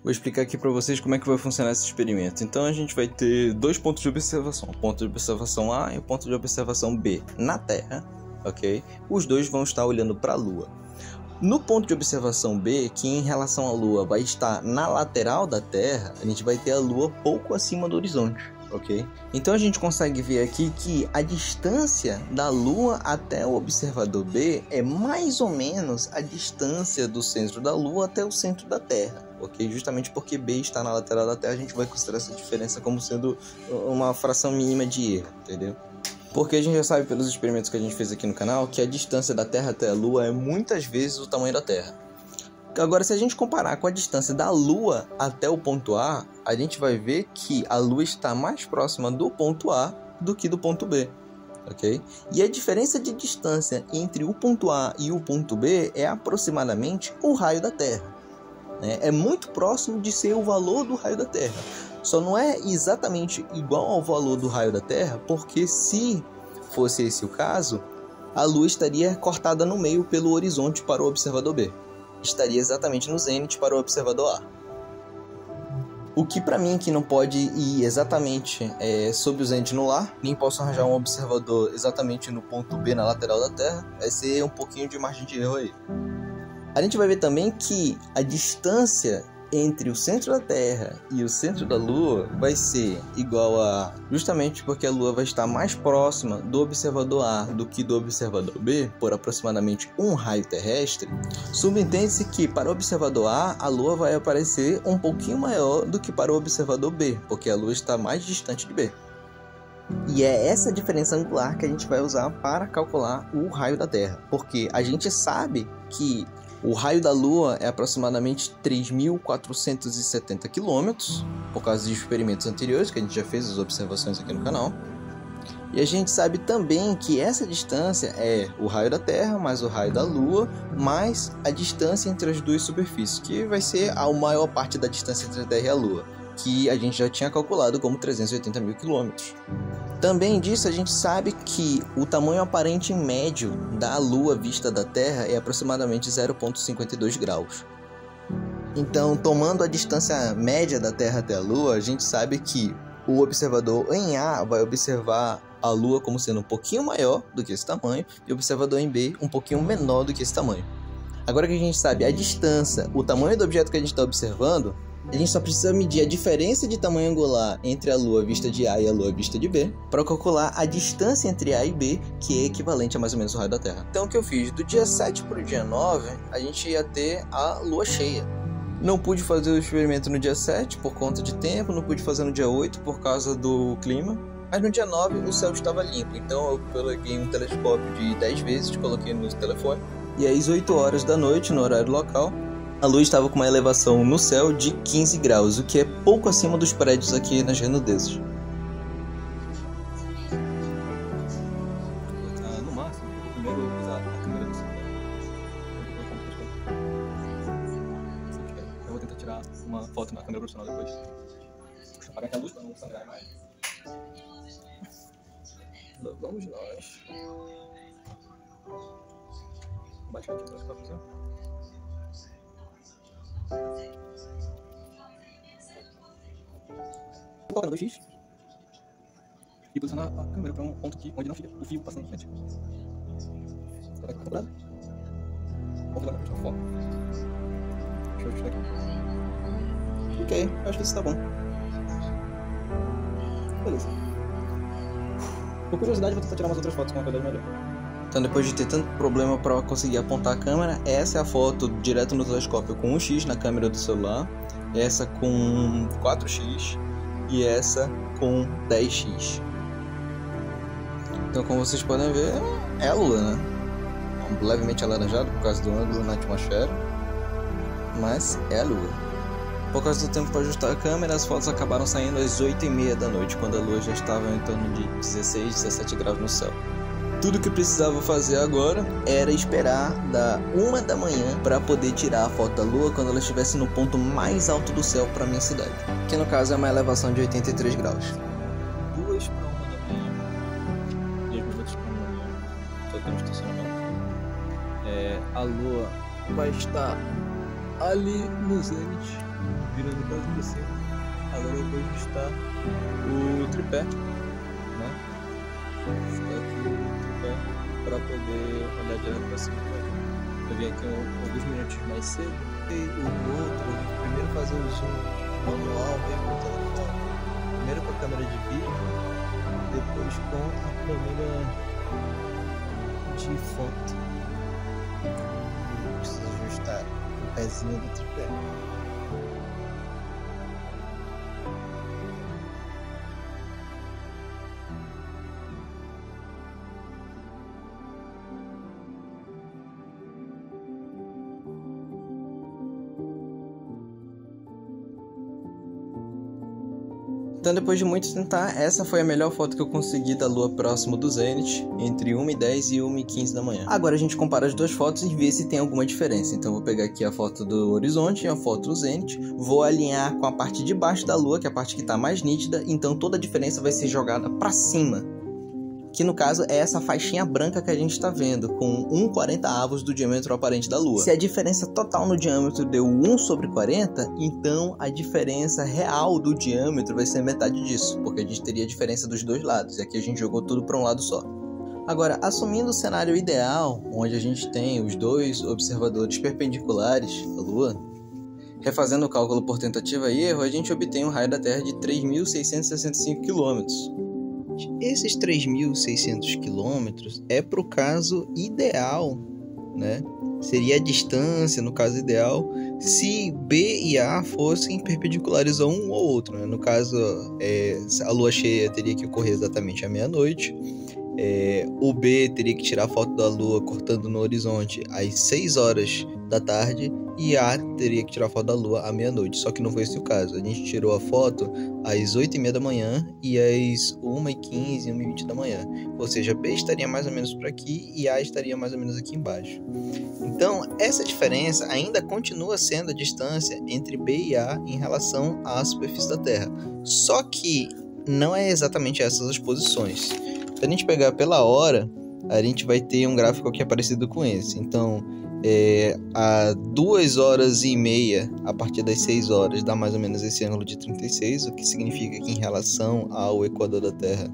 Vou explicar aqui para vocês como é que vai funcionar esse experimento. Então a gente vai ter dois pontos de observação, o ponto de observação A e o ponto de observação B na Terra, ok? Os dois vão estar olhando para a Lua. No ponto de observação B, que em relação à Lua vai estar na lateral da Terra, a gente vai ter a Lua pouco acima do horizonte, ok? Então a gente consegue ver aqui que a distância da Lua até o observador B é mais ou menos a distância do centro da Lua até o centro da Terra, ok? Justamente porque B está na lateral da Terra, a gente vai considerar essa diferença como sendo uma fração mínima de erro, entendeu? Porque a gente já sabe pelos experimentos que a gente fez aqui no canal que a distância da Terra até a Lua é muitas vezes o tamanho da Terra. Agora, se a gente comparar com a distância da Lua até o ponto A, a gente vai ver que a Lua está mais próxima do ponto A do que do ponto B, ok? E a diferença de distância entre o ponto A e o ponto B é aproximadamente o raio da Terra, né? É muito próximo de ser o valor do raio da Terra. Só não é exatamente igual ao valor do raio da Terra, porque se fosse esse o caso, a Lua estaria cortada no meio pelo horizonte para o observador B. Estaria exatamente no zênite para o observador A. O que para mim que não pode ir exatamente sobre o zênite no lar, nem posso arranjar um observador exatamente no ponto B na lateral da Terra, vai ser um pouquinho de margem de erro aí. A gente vai ver também que a distância entre o centro da Terra e o centro da Lua vai ser igual a... Justamente porque a Lua vai estar mais próxima do observador A do que do observador B, por aproximadamente um raio terrestre, subentende-se que para o observador A Lua vai aparecer um pouquinho maior do que para o observador B, porque a Lua está mais distante de B. E é essa diferença angular que a gente vai usar para calcular o raio da Terra, porque a gente sabe que o raio da Lua é aproximadamente 3.470 km, por causa de experimentos anteriores, que a gente já fez as observações aqui no canal. E a gente sabe também que essa distância é o raio da Terra, mais o raio da Lua, mais a distância entre as duas superfícies, que vai ser a maior parte da distância entre a Terra e a Lua, que a gente já tinha calculado como 380.000 km. Também disso a gente sabe que o tamanho aparente médio da Lua vista da Terra é aproximadamente 0,52 graus. Então, tomando a distância média da Terra até a Lua, a gente sabe que o observador em A vai observar a Lua como sendo um pouquinho maior do que esse tamanho e o observador em B um pouquinho menor do que esse tamanho. Agora que a gente sabe a distância, o tamanho do objeto que a gente está observando, a gente só precisa medir a diferença de tamanho angular entre a Lua vista de A e a Lua vista de B para calcular a distância entre A e B, que é equivalente a mais ou menos o raio da Terra. Então o que eu fiz? Do dia 7 para o dia 9, a gente ia ter a Lua cheia. Não pude fazer o experimento no dia 7 por conta de tempo, não pude fazer no dia 8 por causa do clima. Mas no dia 9 o céu estava limpo, então eu peguei um telescópio de 10 vezes, coloquei no telefone. E às 8 horas da noite, no horário local, a Lua estava com uma elevação no céu de 15 graus, o que é pouco acima dos prédios aqui nas redondezas. No máximo, primeiro usar a câmera do celular. Eu vou tentar tirar uma foto na câmera profissional depois. Deixa eu apagar aqui a luz para não sangrar mais. Vamos nós. Baixa aqui para a Vou colocar no 2x e posicionar a câmera para um ponto aqui onde não fica o fio passando na frente. Colocar a câmera. Vamos lá na questão foco. Deixa eu tirar aqui. Ok, eu acho que isso tá bom. Beleza. Por curiosidade, vou tentar tirar umas outras fotos com uma qualidade melhor. Então, depois de ter tanto problema para conseguir apontar a câmera, essa é a foto direto no telescópio com 1x na câmera do celular, essa com 4x e essa com 10x. Então, como vocês podem ver, é a Lua, né? Levemente alaranjado por causa do ângulo na atmosfera, mas é a Lua. Por causa do tempo para ajustar a câmera, as fotos acabaram saindo às 8h30 da noite, quando a Lua já estava em torno de 16, 17 graus no céu. Tudo que precisava fazer agora era esperar da 1 da manhã para poder tirar a foto da Lua quando ela estivesse no ponto mais alto do céu para minha cidade, que no caso é uma elevação de 83 graus. 2 para 1 da manhã, 2 minutos para 1 da manhã, estou aqui no estacionamento. A Lua vai estar ali no zênite, virando quase para cima. Agora eu vou ajustar o tripé, né? Ajustar aqui o tripé para poder olhar direto para cima. Eu vim aqui alguns minutos mais cedo. E o outro, eu vou primeiro fazer o zoom manual mesmo no telefone. Primeiro com a câmera de vídeo, depois com a câmera de foto. Eu preciso ajustar o pezinho do tripé. Então, depois de muito tentar, essa foi a melhor foto que eu consegui da lua próximo do zênite, entre 1h10 e 1h15 da manhã. Agora a gente compara as duas fotos e vê se tem alguma diferença. Então, eu vou pegar aqui a foto do horizonte e a foto do zênite, vou alinhar com a parte de baixo da lua, que é a parte que está mais nítida, então toda a diferença vai ser jogada para cima. Que no caso é essa faixinha branca que a gente está vendo, com 1/40 do diâmetro aparente da Lua. Se a diferença total no diâmetro deu 1/40, então a diferença real do diâmetro vai ser metade disso, porque a gente teria a diferença dos dois lados, e aqui a gente jogou tudo para um lado só. Agora, assumindo o cenário ideal, onde a gente tem os dois observadores perpendiculares à Lua, refazendo o cálculo por tentativa e erro, a gente obtém um raio da Terra de 3.665 km. Esses 3.600 km é para o caso ideal, né? Seria a distância, no caso ideal, se B e A fossem perpendiculares a um ou outro, né? No caso, a lua cheia teria que ocorrer exatamente à meia-noite. O B teria que tirar a foto da lua cortando no horizonte às 6 horas da tarde e A teria que tirar a foto da lua à meia-noite, só que não foi esse o caso. A gente tirou a foto às 8h30 da manhã e às 1h15, 1h20 da manhã, ou seja, B estaria mais ou menos por aqui e A estaria mais ou menos aqui embaixo. Então, essa diferença ainda continua sendo a distância entre B e A em relação à superfície da Terra, só que não é exatamente essas as posições. Se a gente pegar pela hora, a gente vai ter um gráfico que é parecido com esse. Então, a 2h30, a partir das 6 horas, dá mais ou menos esse ângulo de 36, o que significa que em relação ao equador da Terra,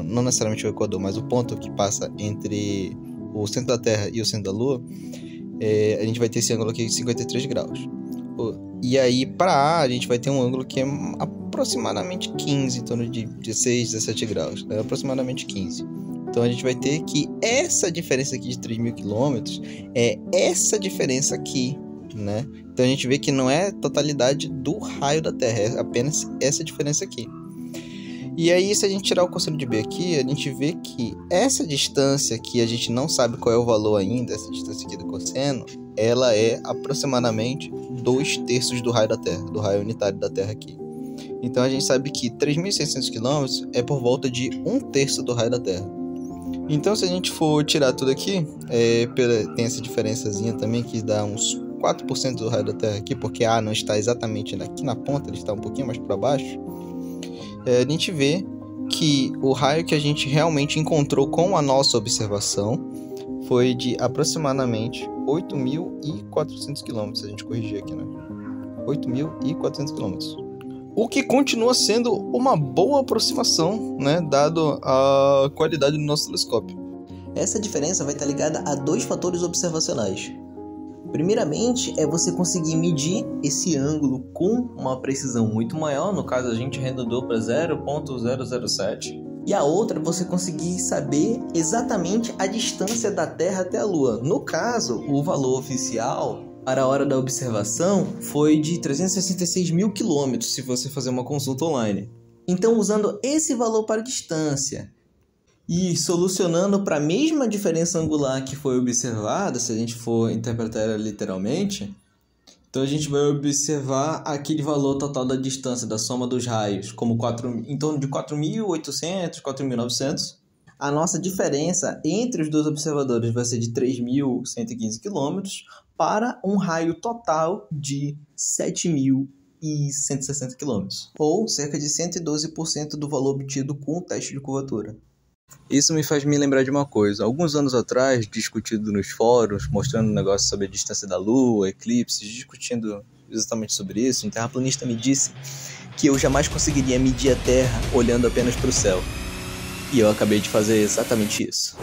não necessariamente o equador, mas o ponto que passa entre o centro da Terra e o centro da Lua, a gente vai ter esse ângulo aqui de 53 graus. E aí, para A gente vai ter um ângulo que é aproximadamente 15, em torno de 16, 17 graus, né? Aproximadamente 15. Então a gente vai ter que essa diferença aqui de 3.000 km é essa diferença aqui, né? Então a gente vê que não é a totalidade do raio da Terra, é apenas essa diferença aqui. E aí, se a gente tirar o cosseno de B aqui, a gente vê que essa distância aqui, a gente não sabe qual é o valor ainda, essa distância aqui do cosseno, ela é aproximadamente 2/3 do raio da Terra, do raio unitário da Terra aqui. Então a gente sabe que 3.600 km é por volta de 1/3 do raio da Terra. Então, se a gente for tirar tudo aqui, tem essa diferençazinha também que dá uns 4% do raio da Terra aqui, porque A não está exatamente aqui na ponta, ele está um pouquinho mais para baixo. A gente vê que o raio que a gente realmente encontrou com a nossa observação foi de aproximadamente 8.400 km, se a gente corrigir aqui, né? 8.400 km. O que continua sendo uma boa aproximação, né, dado a qualidade do nosso telescópio. Essa diferença vai estar ligada a dois fatores observacionais. Primeiramente, é você conseguir medir esse ângulo com uma precisão muito maior, no caso a gente arredondou para 0.007. E a outra é você conseguir saber exatamente a distância da Terra até a Lua. No caso, o valor oficial para a hora da observação foi de 366.000 km, se você fazer uma consulta online. Então, usando esse valor para a distância e solucionando para a mesma diferença angular que foi observada, se a gente for interpretar ela literalmente, então a gente vai observar aquele valor total da distância, da soma dos raios, como em torno de 4.800, 4.900. A nossa diferença entre os dois observadores vai ser de 3.115 km para um raio total de 7.160 km, ou cerca de 112% do valor obtido com o teste de curvatura. Isso me faz me lembrar de uma coisa. Alguns anos atrás, discutido nos fóruns, mostrando um negócio sobre a distância da Lua, eclipses, discutindo exatamente sobre isso, um terraplanista me disse que eu jamais conseguiria medir a Terra olhando apenas para o céu. E eu acabei de fazer exatamente isso.